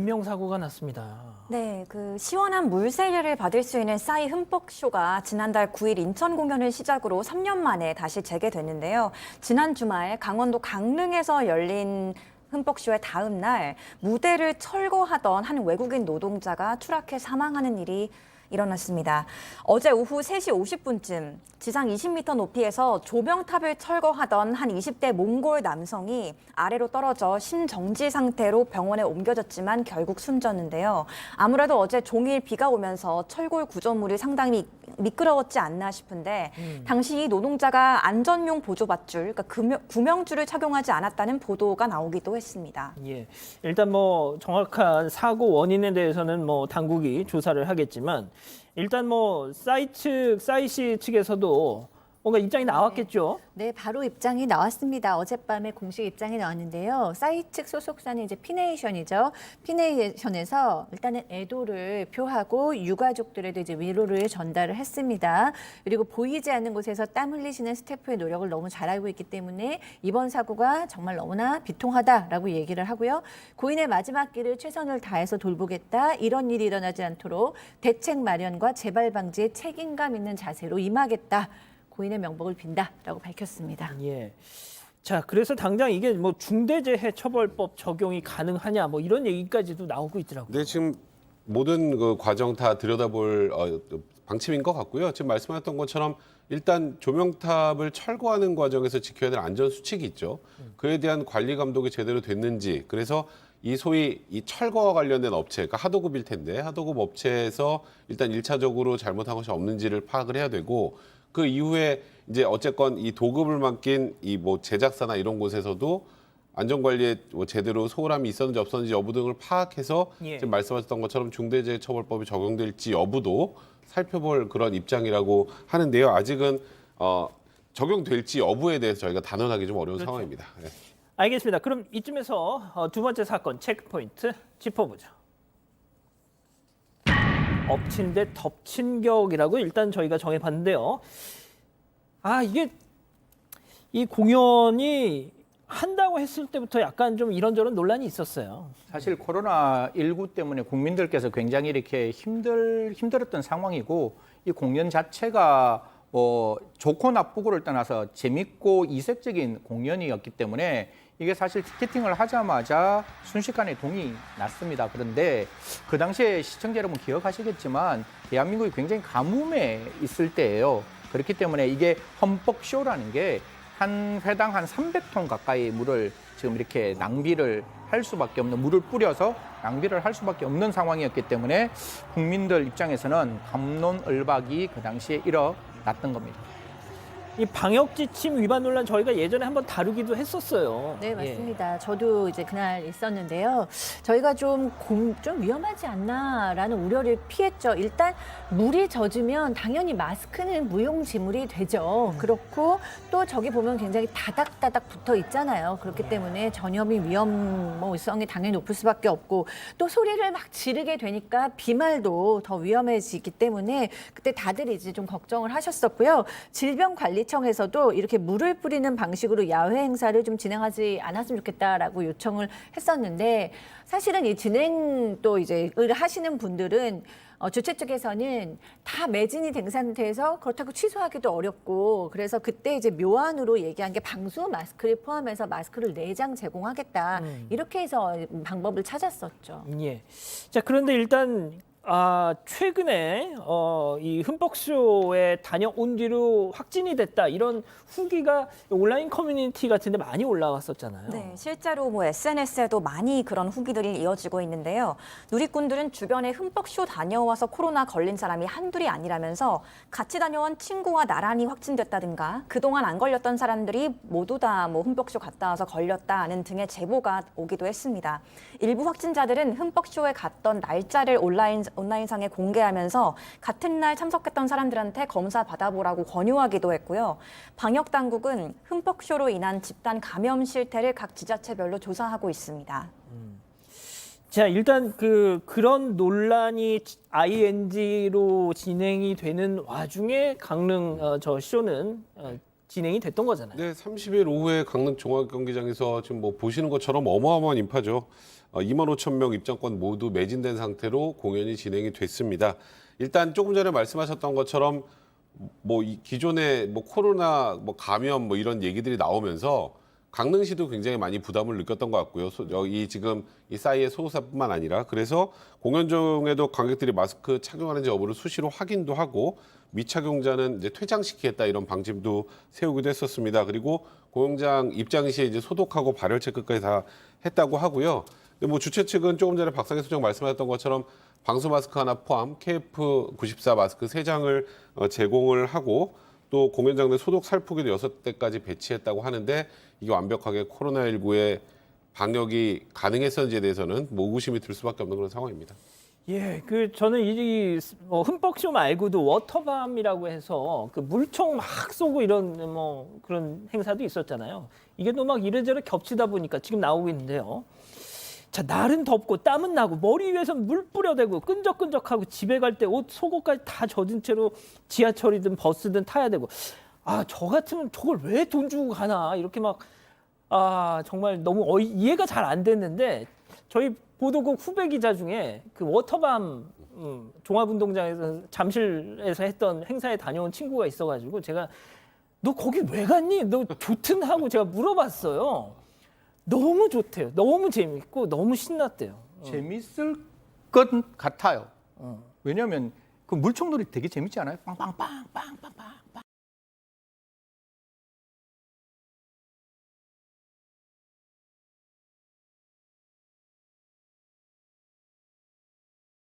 인명사고가 났습니다. 네, 그 시원한 물세례를 받을 수 있는 싸이 흠뻑쇼가 지난달 9일 인천 공연을 시작으로 3년 만에 다시 재개됐는데요. 지난 주말 강원도 강릉에서 열린 흠뻑쇼의 다음 날 무대를 철거하던 한 외국인 노동자가 추락해 사망하는 일이 일어났습니다. 어제 오후 3시 50분쯤 지상 20m 높이에서 조명탑을 철거하던 한 20대 몽골 남성이 아래로 떨어져 심정지 상태로 병원에 옮겨졌지만 결국 숨졌는데요. 아무래도 어제 종일 비가 오면서 철골 구조물이 상당히 미끄러웠지 않나 싶은데 당시 이 노동자가 안전용 보조밧줄, 그러니까 구명줄을 착용하지 않았다는 보도가 나오기도 했습니다. 예, 일단 뭐 정확한 사고 원인에 대해서는 뭐 당국이 조사를 하겠지만 일단 뭐 싸이시 측에서도 뭔가 입장이 나왔겠죠. 네, 바로 입장이 나왔습니다. 어젯밤에 공식 입장이 나왔는데요. 싸이 측 소속사는 이제 피네이션이죠. 피네이션에서 일단은 애도를 표하고 유가족들에도 이제 위로를 전달을 했습니다. 그리고 보이지 않는 곳에서 땀 흘리시는 스태프의 노력을 너무 잘 알고 있기 때문에 이번 사고가 정말 너무나 비통하다라고 얘기를 하고요. 고인의 마지막 길을 최선을 다해서 돌보겠다. 이런 일이 일어나지 않도록 대책 마련과 재발 방지에 책임감 있는 자세로 임하겠다. 고인의 명복을 빈다라고 밝혔습니다. 예. 자, 그래서 당장 이게 뭐 중대재해처벌법 적용이 가능하냐 뭐 이런 얘기까지도 나오고 있더라고요. 네, 지금 모든 그 과정 다 들여다볼 방침인 것 같고요. 지금 말씀하셨던 것처럼 일단 조명탑을 철거하는 과정에서 지켜야 될 안전 수칙이 있죠. 그에 대한 관리 감독이 제대로 됐는지, 그래서 이 소위 이 철거와 관련된 업체, 그러니까 하도급일 텐데 하도급 업체에서 일단 1차적으로 잘못한 것이 없는지를 파악을 해야 되고, 그 이후에 이제 어쨌건 이 도급을 맡긴 이 뭐 제작사나 이런 곳에서도 안전관리에 뭐 제대로 소홀함이 있었는지 없었는지 여부 등을 파악해서 예. 지금 말씀하셨던 것처럼 중대재해처벌법이 적용될지 여부도 살펴볼 그런 입장이라고 하는데요. 아직은 적용될지 여부에 대해서 저희가 단언하기 좀 어려운 그렇죠. 상황입니다. 네. 알겠습니다. 그럼 이쯤에서 두 번째 사건 체크포인트 짚어보죠. 엎친 데 덮친 격이라고 일단 저희가 정해봤는데요. 이게 이 공연이 한다고 했을 때부터 약간 좀 이런저런 논란이 있었어요. 사실 코로나19 때문에 국민들께서 굉장히 이렇게 힘들었던 상황이고, 이 공연 자체가 좋고 나쁘고를 떠나서 재밌고 이색적인 공연이었기 때문에 이게 사실 티켓팅을 하자마자 순식간에 동이 났습니다. 그런데 그 당시에 시청자 여러분 기억하시겠지만 대한민국이 굉장히 가뭄에 있을 때예요. 그렇기 때문에 이게 흠뻑쇼라는 게 한 회당 한 300톤 가까이 물을 지금 이렇게 낭비를 할 수밖에 없는, 물을 뿌려서 낭비를 할 수밖에 없는 상황이었기 때문에 국민들 입장에서는 갑론을박이 그 당시에 일어났던 겁니다. 이 방역 지침 위반 논란 저희가 예전에 한번 다루기도 했었어요. 네, 맞습니다. 저도 이제 그날 있었는데요. 저희가 좀 위험하지 않나라는 우려를 피했죠. 일단 물이 젖으면 당연히 마스크는 무용지물이 되죠. 그렇고 또 저기 보면 굉장히 다닥다닥 붙어 있잖아요. 그렇기 때문에 전염이 위험성이 당연히 높을 수밖에 없고, 또 소리를 막 지르게 되니까 비말도 더 위험해지기 때문에 그때 다들 이제 좀 걱정을 하셨었고요. 질병관리청에서도 이렇게 물을 뿌리는 방식으로 야외 행사를 좀 진행하지 않았으면 좋겠다라고 요청을 했었는데, 사실은 이 진행 또 이제 하시는 분들은 주최 측에서는 다 매진이 된 상태에서 그렇다고 취소하기도 어렵고, 그래서 그때 이제 묘안으로 얘기한 게 방수 마스크를 포함해서 마스크를 4장 제공하겠다. 이렇게 해서 방법을 찾았었죠. 예. 자, 그런데 일단 최근에 이 흠뻑쇼에 다녀온 뒤로 확진이 됐다 이런 후기가 온라인 커뮤니티 같은데 많이 올라왔었잖아요. 네, 실제로 뭐 SNS에도 많이 그런 후기들이 이어지고 있는데요. 누리꾼들은 주변에 흠뻑쇼 다녀와서 코로나 걸린 사람이 한둘이 아니라면서 같이 다녀온 친구와 나란히 확진됐다든가 그동안 안 걸렸던 사람들이 모두 다 뭐 흠뻑쇼 갔다 와서 걸렸다는 등의 제보가 오기도 했습니다. 일부 확진자들은 흠뻑쇼에 갔던 날짜를 온라인상에 공개하면서 같은 날 참석했던 사람들한테 검사 받아보라고 권유하기도 했고요. 방역 당국은 흠뻑쇼로 인한 집단 감염 실태를 각 지자체별로 조사하고 있습니다. 자, 일단 그런 논란이 ING로 진행이 되는 와중에 강릉 저 쇼는 진행이 됐던 거잖아요. 네, 30일 오후에 강릉 종합경기장에서 지금 뭐 보시는 것처럼 어마어마한 인파죠. 2만 5천 명 입장권 모두 매진된 상태로 공연이 진행이 됐습니다. 일단 조금 전에 말씀하셨던 것처럼 뭐 이 기존에 뭐 코로나 뭐 감염 뭐 이런 얘기들이 나오면서 강릉시도 굉장히 많이 부담을 느꼈던 것 같고요. 이 지금 이 싸이의 소속사뿐만 아니라 그래서 공연 중에도 관객들이 마스크 착용하는지 여부를 수시로 확인도 하고 미착용자는 이제 퇴장시키겠다 이런 방침도 세우기도 했었습니다. 그리고 공연장 입장 시에 이제 소독하고 발열 체크까지 다 했다고 하고요. 근데 뭐 주최 측은 조금 전에 박상희 소장 말씀하셨던 것처럼 방수 마스크 하나 포함 KF94 마스크 3장을 제공을 하고 또 공연장 내 소독 살포기도 6대까지 배치했다고 하는데 이게 완벽하게 코로나19의 방역이 가능했었는지에 대해서는 뭐 의구심이 들 수밖에 없는 그런 상황입니다. 예, 그 저는 이 흠뻑쇼 말고도 워터밤이라고 해서 그 물총 막 쏘고 이런 뭐 그런 행사도 있었잖아요. 이게 또 막 이래저래 겹치다 보니까 지금 나오고 있는데요. 자, 날은 덥고 땀은 나고 머리 위에서 물 뿌려대고 끈적끈적하고 집에 갈 때 옷 속옷까지 다 젖은 채로 지하철이든 버스든 타야 되고 아, 저 같으면 저걸 왜 돈 주고 가나 이렇게 막 정말 너무 이해가 잘 안 됐는데 저희 보도국 후배 기자 중에 그 워터밤 종합운동장에서 잠실에서 했던 행사에 다녀온 친구가 있어가지고 제가 너 거기 왜 갔니? 너 좋든 하고 제가 물어봤어요. 너무 좋대요. 너무 재밌고 너무 신났대요. 재밌을 것 같아요. 왜냐하면 그 물총놀이 되게 재밌지 않아요? 빵빵빵빵빵빵.